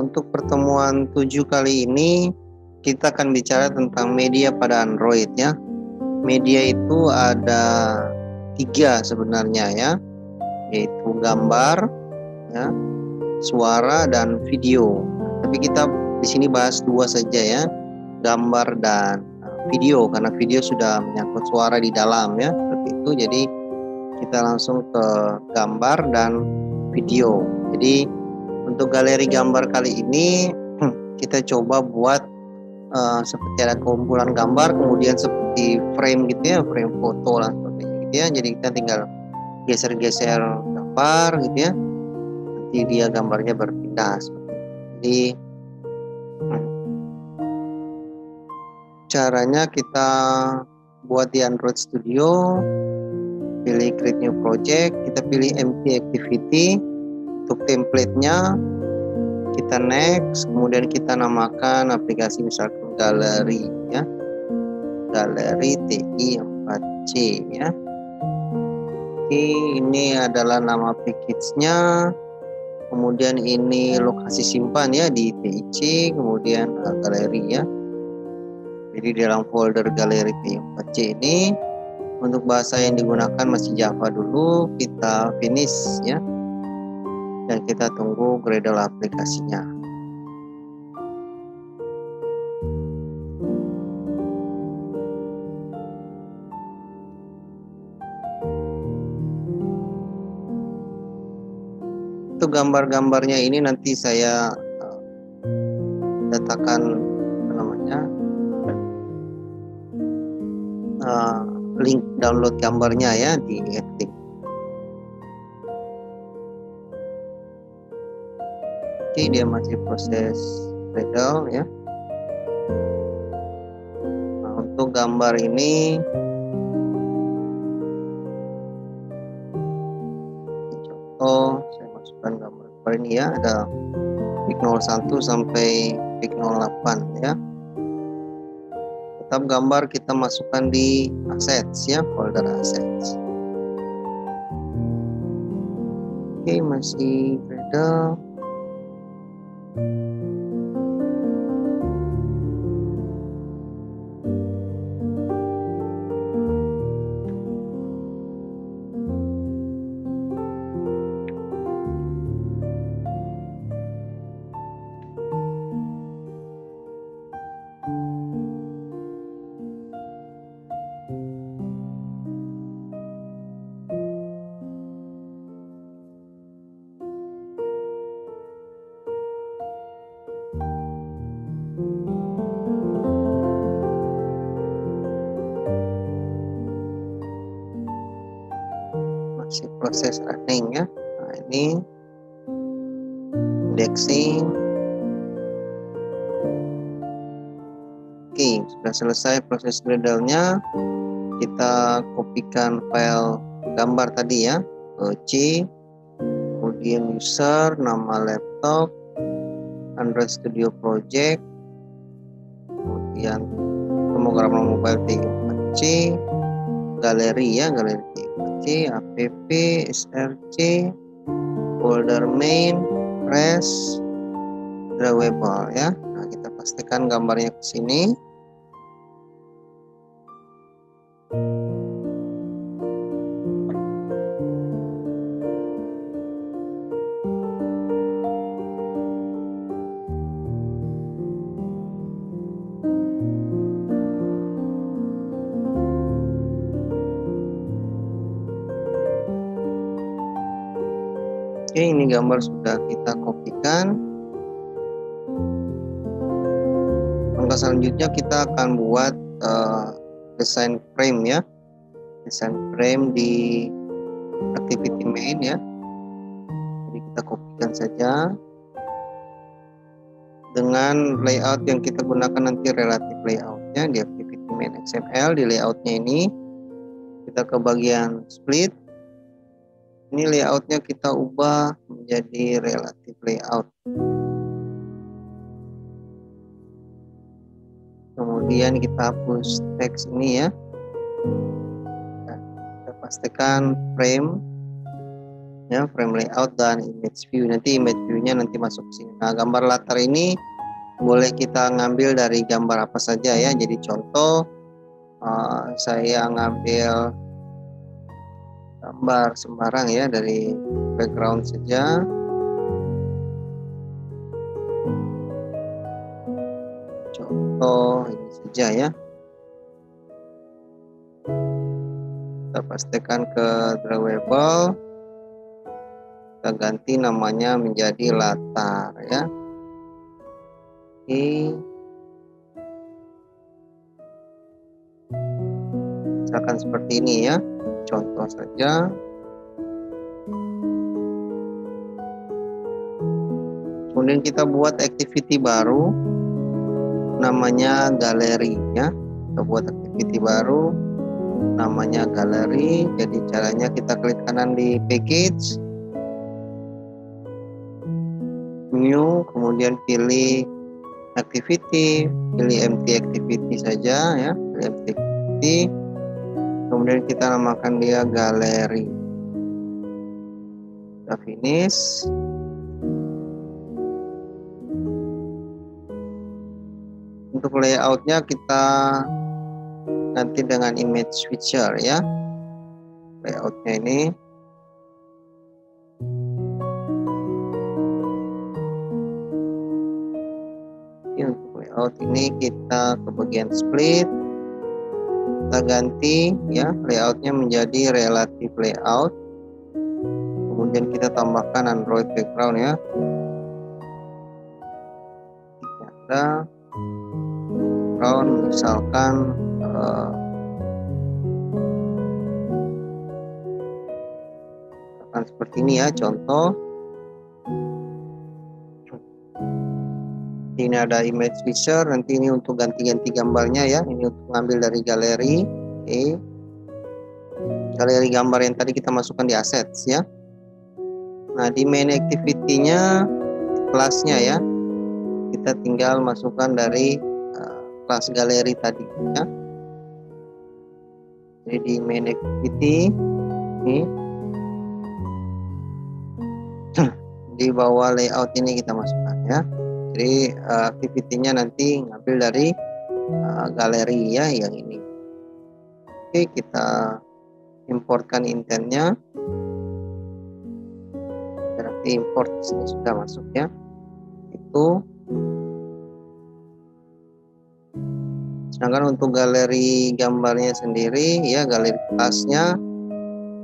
Untuk pertemuan 7 kali ini kita akan bicara tentang media pada Android ya. Media itu ada 3 sebenarnya ya, yaitu gambar, ya, suara dan video. Tapi kita di sini bahas 2 saja ya, gambar dan video, karena video sudah menyangkut suara di dalam ya, seperti itu. Jadi kita langsung ke gambar dan video. Jadi untuk galeri gambar kali ini kita coba buat seperti ada kumpulan gambar, kemudian seperti frame gitu ya, frame foto lah seperti gitu ya. Jadi kita tinggal geser-geser gambar gitu ya, nanti dia gambarnya berpindah seperti itu. Jadi caranya kita buat di Android Studio, pilih create new project, kita pilih empty activity. Untuk template-nya kita next, kemudian kita namakan aplikasi misalkan galeri ya, galeri TI4C ya. Oke, ini adalah nama package-nya, kemudian ini lokasi simpan ya di TIC, kemudian galeri ya. Jadi dalam folder galeri TI4C ini, untuk bahasa yang digunakan masih Java dulu, kita finish ya, dan kita tunggu Gradle aplikasinya. Untuk gambar-gambarnya ini nanti saya datakan link download gambarnya ya di Etik. Oke, dia masih proses Gradle ya. Nah, untuk gambar ini contoh, saya masukkan gambar ini ya, ada PIC 01 sampai PIC 08 ya. Tetap gambar kita masukkan di assets ya, folder assets. Oke, masih Gradle. Masih proses running ya. Nah, ini indexing. Oke, sudah selesai proses Gradle-nya. Kita kopikan file gambar tadi ya ke C, kemudian user, nama laptop, Android Studio Project, kemudian pemrograman mobile TI4C, galeri ya, galeri TI4C, app, src, folder main, res, drawable ya. Nah, kita pastikan gambarnya ke sini. Oke, ini gambar sudah kita kopikan. Langkah selanjutnya kita akan buat desain frame ya, desain frame di activity main ya. Jadi kita kopikan saja dengan layout yang kita gunakan nanti, relatif layoutnya di activity main XML. Di layoutnya ini kita ke bagian split. Ini layoutnya kita ubah menjadi relative layout. Kemudian kita hapus teks ini ya. Kita pastikan frame ya, frame layout dan image view. Nanti image view-nya nanti masuk ke sini. Nah, gambar latar ini boleh kita ngambil dari gambar apa saja ya. Jadi contoh saya ngambil gambar sembarang ya dari background saja. Contoh ini saja ya. Kita pastikan ke drawable. Kita ganti namanya menjadi latar ya. Oke. Misalkan seperti ini ya. Contoh saja. Kemudian kita buat activity baru namanya galeri ya. Kita buat activity baru namanya galeri. Jadi caranya kita klik kanan di package, new, kemudian pilih activity, pilih empty activity saja ya, pilih empty activity. Kemudian kita namakan dia galeri. Kita finish. Untuk layoutnya kita ganti dengan image switcher ya. Layoutnya ini. Untuk layout ini kita ke bagian split. Kita ganti ya layoutnya menjadi relative layout. Kemudian kita tambahkan Android background ya. Ada background misalkan seperti ini ya, contoh. Ini ada image switcher, nanti ini untuk ganti-ganti gambarnya ya. Ini untuk ngambil dari galeri. Oke. Galeri gambar yang tadi kita masukkan di assets ya. Nah, di main activity-nya kelasnya ya. Kita tinggal masukkan dari kelas galeri tadi ya. Jadi di main activity ini di bawah layout ini kita masukkan ya. Jadi activity-nya nanti ngambil dari galeri ya yang ini. Oke, kita importkan intentnya. Berarti import sini sudah masuk ya. Itu. Sedangkan untuk galeri gambarnya sendiri ya, galeri kelasnya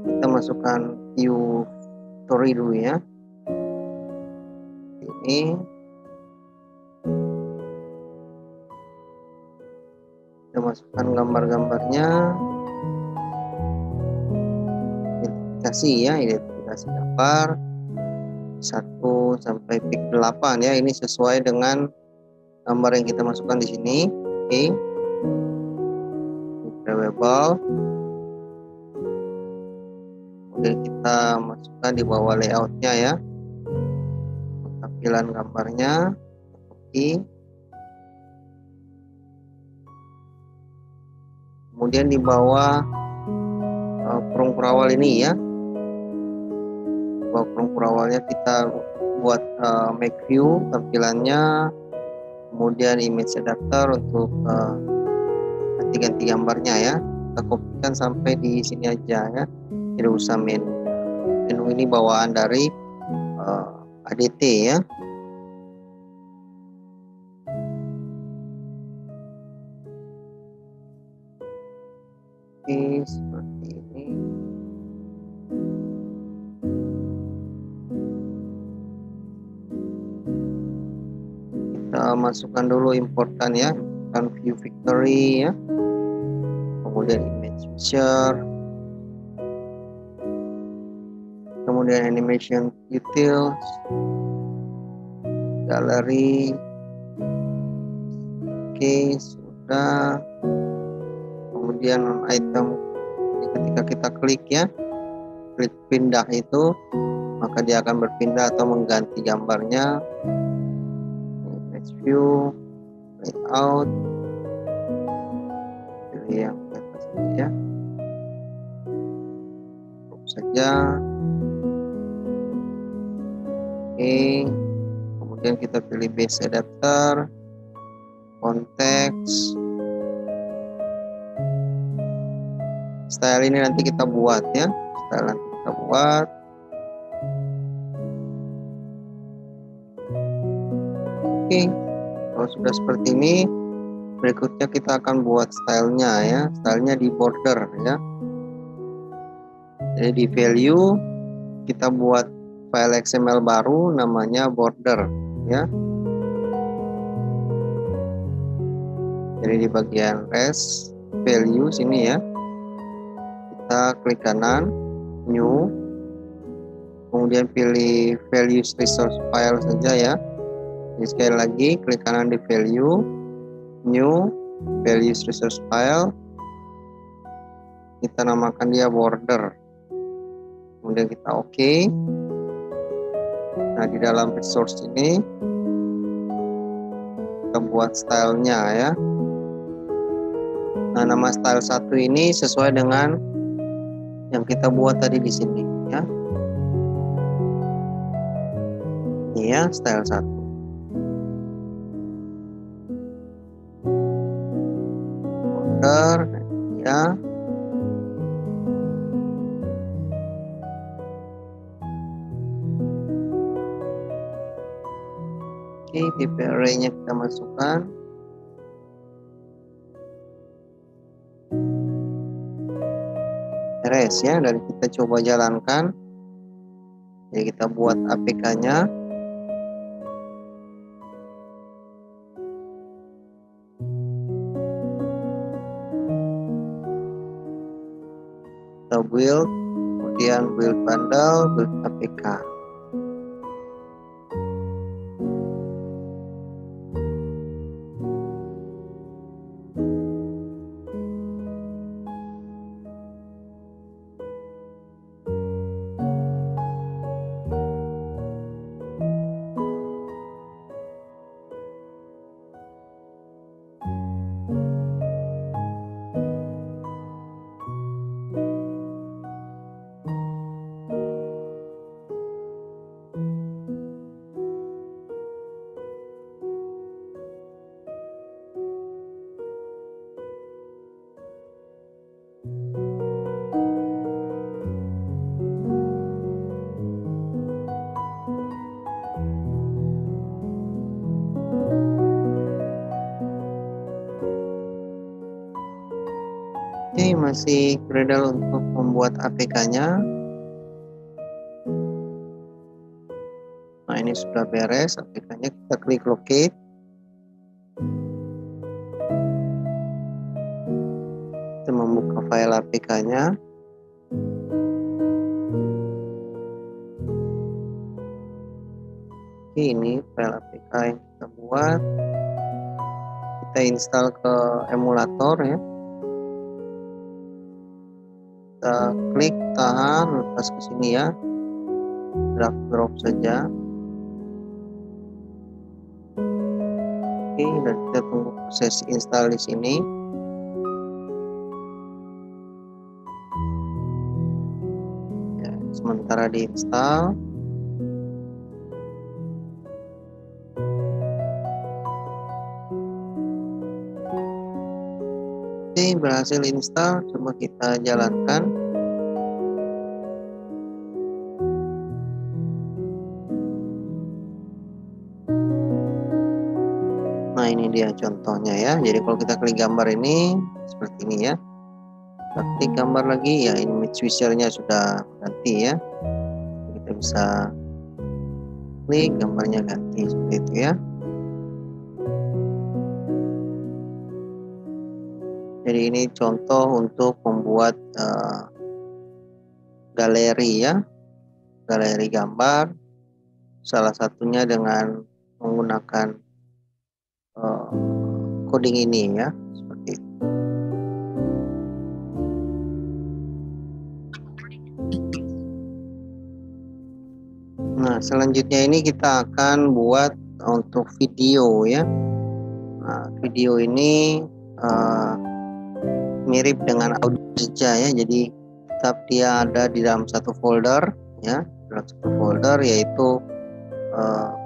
kita masukkan view story dulu ya. Ini kita masukkan gambar-gambarnya, identifikasi ya, identifikasi gambar 1 sampai pick 8 ya. Ini sesuai dengan gambar yang kita masukkan di sini. Oke. Drawable. Kemudian kita masukkan di bawah layoutnya ya, tampilan gambarnya. Oke. Kemudian di bawah perungkur awal ini ya, bawah perungkur awalnya kita buat make view tampilannya, kemudian image adapter untuk ganti-ganti gambarnya ya. Kita kopikan sampai di sini aja ya, tidak usah menu ini bawaan dari ADT ya. Oke, seperti ini. Kita masukkan dulu, importkan ya, kan view factory ya, kemudian image switcher, kemudian animation details, galeri. Oke, sudah. Kemudian item, ketika kita klik ya, klik pindah itu, maka dia akan berpindah atau mengganti gambarnya. Image view, layout, pilih yang atas saja, cukup saja. Kemudian kita pilih base adapter, konteks. Style ini nanti kita buat ya. Style nanti kita buat. Oke, kalau sudah seperti ini, berikutnya kita akan buat stylenya ya. Stylenya di border ya. Jadi di value kita buat file XML baru namanya border ya. Jadi di bagian res value sini ya, kita klik kanan, new, kemudian pilih values resource file saja ya. Jadi sekali lagi klik kanan di value, new, values resource file, kita namakan dia border, kemudian kita oke. Nah, di dalam resource ini kita buat stylenya ya. Nah, nama style 1 ini sesuai dengan yang kita buat tadi di sini ya. Ini ya style 1. Border ya. Oke, tipe array-nya kita masukkan. Beres ya, dari kita coba jalankan. Jadi kita buat APK-nya. Kita build, kemudian build bundle, build APK. Oke, masih Gradle untuk membuat APK-nya. Nah, ini sudah beres APK-nya. Kita klik locate. Kita membuka file APK-nya. Oke, ini file APK yang kita buat. Kita install ke emulator ya. Kita klik, tahan, lepas ke sini ya, drag saja. Oke, dan kita tunggu proses install di sini. Ya, sementara diinstal. Oke, berhasil install. Coba kita jalankan. Nah, ini dia contohnya ya. Jadi kalau kita klik gambar ini seperti ini ya. Kita klik gambar lagi ya, ini image wizard-nya sudah ganti ya. Kita bisa klik gambarnya ganti seperti itu ya. Jadi ini contoh untuk membuat galeri ya, galeri gambar. Salah satunya dengan menggunakan coding ini ya, seperti itu. Nah, selanjutnya ini kita akan buat untuk video ya. Nah, video ini mirip dengan audio saja ya, jadi tetap dia ada di dalam satu folder ya, dalam satu folder yaitu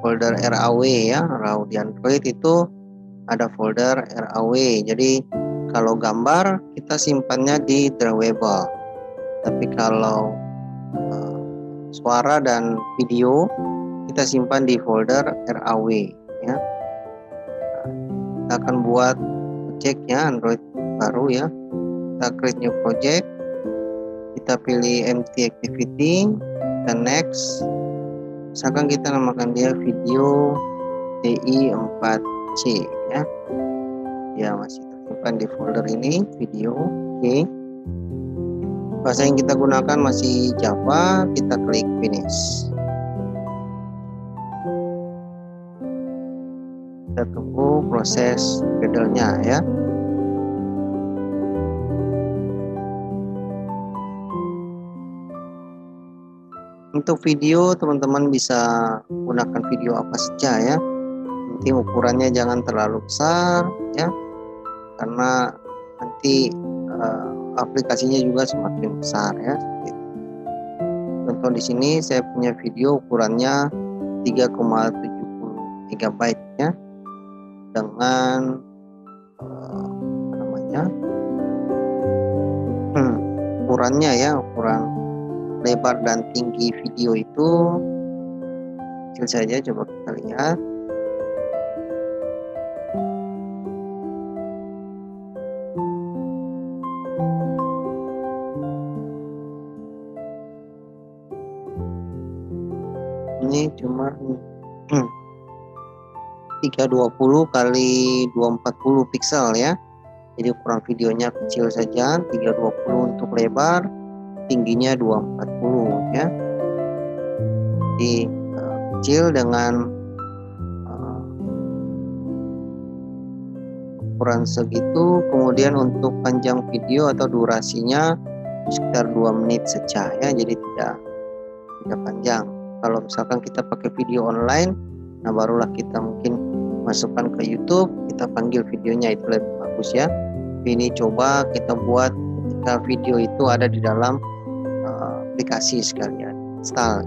folder RAW ya. RAW di Android itu ada folder RAW. Jadi kalau gambar kita simpannya di drawable. Tapi kalau suara dan video kita simpan di folder RAW ya. Kita akan buat projectnya Android baru ya. Kita create new project, kita pilih empty activity dan next. Misalkan kita namakan dia video TI4C ya. Ya masih tersimpan di folder ini video. Oke. Bahasa yang kita gunakan masih Java, kita klik finish. Kita tunggu proses Gradle-nya ya. Untuk video teman-teman bisa gunakan video apa saja ya. Nanti ukurannya jangan terlalu besar ya, karena nanti aplikasinya juga semakin besar ya. Contoh di sini saya punya video ukurannya 3,70 MB ya, dengan ukurannya ya, ukuran lebar dan tinggi video itu kecil saja. Coba kita lihat. Ini cuma 320 kali 240 pixel ya. Jadi ukuran videonya kecil saja, 320 untuk lebar, tingginya 240 ya. Jadi kecil dengan ukuran segitu. Kemudian untuk panjang video atau durasinya sekitar 2 menit saja ya, jadi tidak panjang. Kalau misalkan kita pakai video online, nah barulah kita mungkin masukkan ke YouTube, kita panggil videonya, itu lebih bagus ya. Ini coba kita buat ketika video itu ada di dalam aplikasi sekalian install.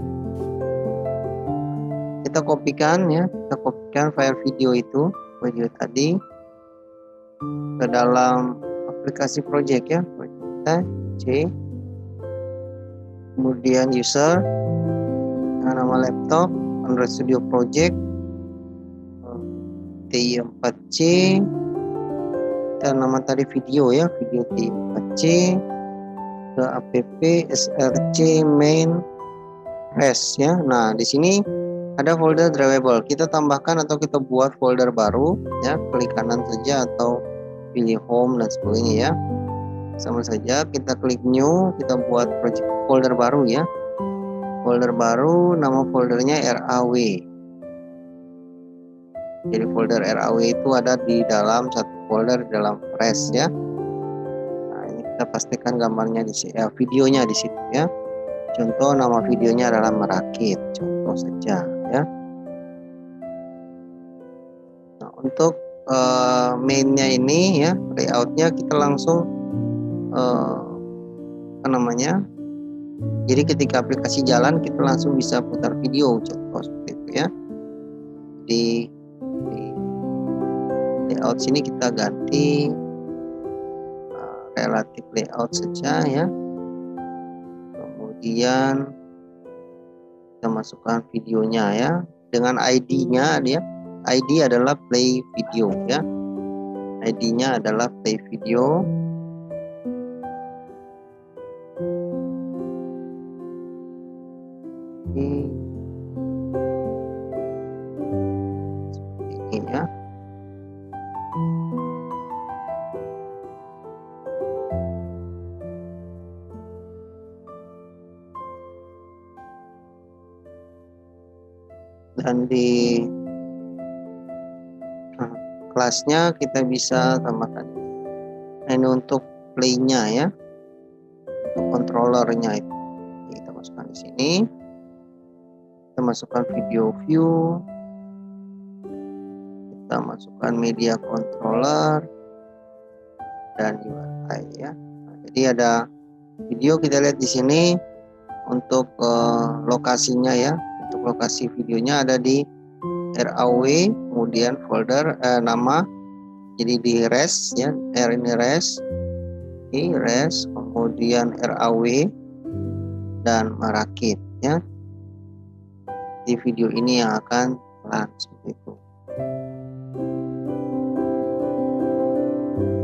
Kita kopikan ya, kita kopikan file video itu, video tadi ke dalam aplikasi project ya. Kita C, kemudian user, nama laptop, Android Studio Project TI4C, dan nama tadi video ya, video TI4C, ke app src main res ya. Nah di sini ada folder drawable, kita tambahkan atau kita buat folder baru ya, klik kanan saja atau pilih home dan sebagainya ya, sama saja. Kita klik new, kita buat project folder baru ya, folder baru, nama foldernya RAW. Jadi folder RAW itu ada di dalam satu folder di dalam res ya. Nah ini kita pastikan gambarnya di sini, videonya di situ ya. Contoh nama videonya adalah merakit, contoh saja ya. Nah untuk mainnya ini ya, layoutnya kita langsung jadi ketika aplikasi jalan kita langsung bisa putar video, contoh seperti itu ya. Di layout sini kita ganti relatif layout saja ya. Kemudian kita masukkan videonya ya, dengan ID-nya dia. ID adalah play video ya. ID-nya adalah play video. Seperti ini ya. Dan di kelasnya kita bisa tambahkan. Nah, ini untuk play-nya ya, untuk controllernya itu kita masukkan di sini. Kita masukkan video view, kita masukkan media controller dan URI ya. Nah, jadi ada video, kita lihat di sini untuk lokasinya ya, Untuk lokasi videonya ada di RAW, kemudian folder nama, jadi di res ya, R ini res, res, kemudian RAW dan merakit ya. Di video ini yang akan run seperti itu.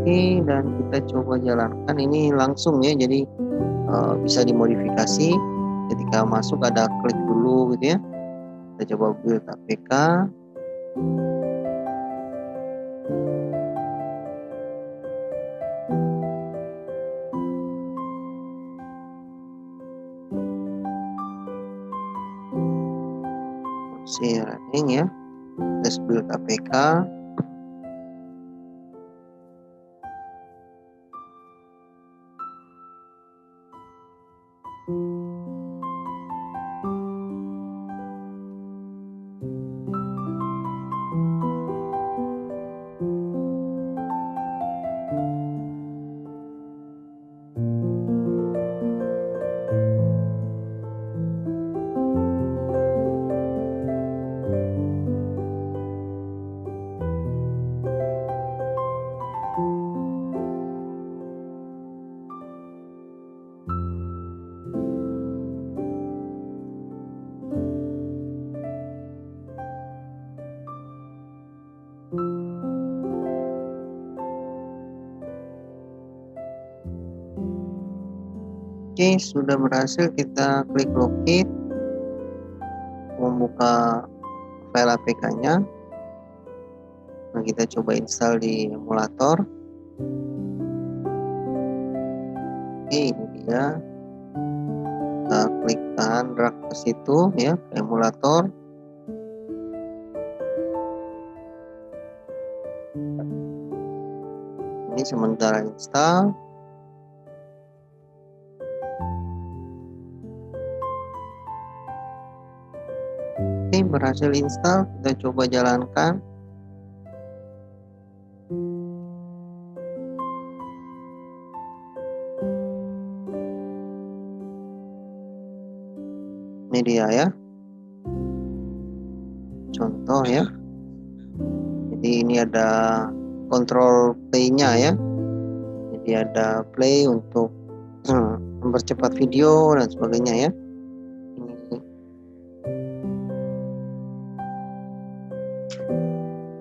Oke, dan kita coba jalankan ini langsung ya, jadi bisa dimodifikasi. Ketika masuk ada klik dulu gitu ya. Kita coba build APK. Running ya, tes build APK. Oke, sudah berhasil. Kita klik locate, membuka file APK-nya. Nah, kita coba install di emulator. Oke, ini dia. Kita klikkan drag ke situ ya, ke emulator. Ini sementara install. Oke, berhasil install. Kita coba jalankan. Media ya, contoh ya. Jadi ini ada kontrol play-nya ya. Jadi ada play untuk mempercepat video dan sebagainya ya.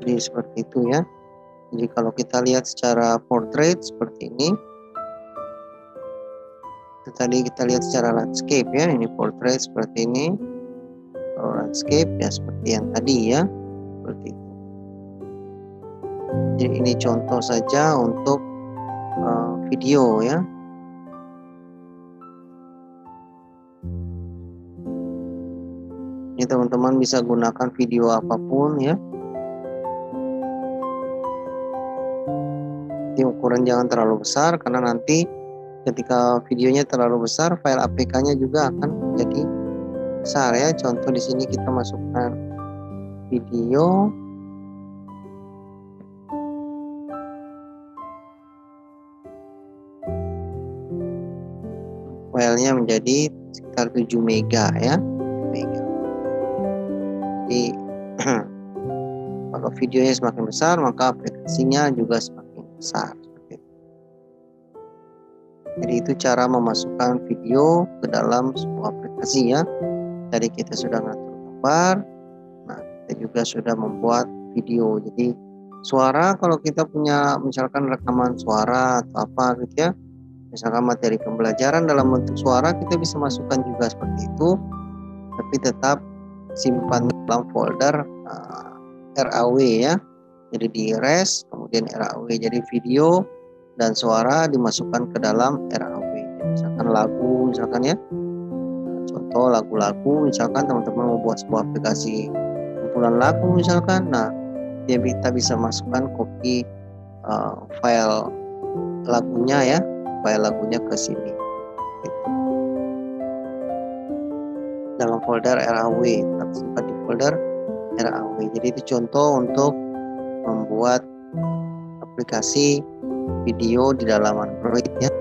Jadi seperti itu ya. Jadi kalau kita lihat secara portrait seperti ini, itu tadi kita lihat secara landscape ya, ini portrait seperti ini. Kalau landscape ya seperti yang tadi ya, seperti itu. Jadi ini contoh saja untuk video ya. Ini teman-teman bisa gunakan video apapun ya. Jadi ukuran jangan terlalu besar, karena nanti ketika videonya terlalu besar, file APK-nya juga akan menjadi besar ya. Contoh di sini kita masukkan video. Filenya menjadi sekitar 7 mega ya. Jadi kalau videonya semakin besar, maka aplikasinya juga semakin besar. Jadi itu cara memasukkan video ke dalam sebuah aplikasi ya. Tadi kita sudah ngatur gambar, nah kita juga sudah membuat video. Jadi suara, kalau kita punya misalkan rekaman suara atau apa gitu ya, misalkan materi pembelajaran dalam bentuk suara, kita bisa masukkan juga seperti itu, tapi tetap simpan dalam folder RAW ya. Jadi di res, kemudian RAW, jadi video dan suara dimasukkan ke dalam RAW. Jadi misalkan lagu, misalkan ya, contoh lagu-lagu, misalkan teman-teman membuat sebuah aplikasi kumpulan lagu misalkan, nah dia kita bisa masukkan copy file lagunya ya, file lagunya ke sini gitu. Dalam folder RAW, tersimpan di folder RAW. Jadi itu contoh untuk membuat aplikasi video di dalam Android ya.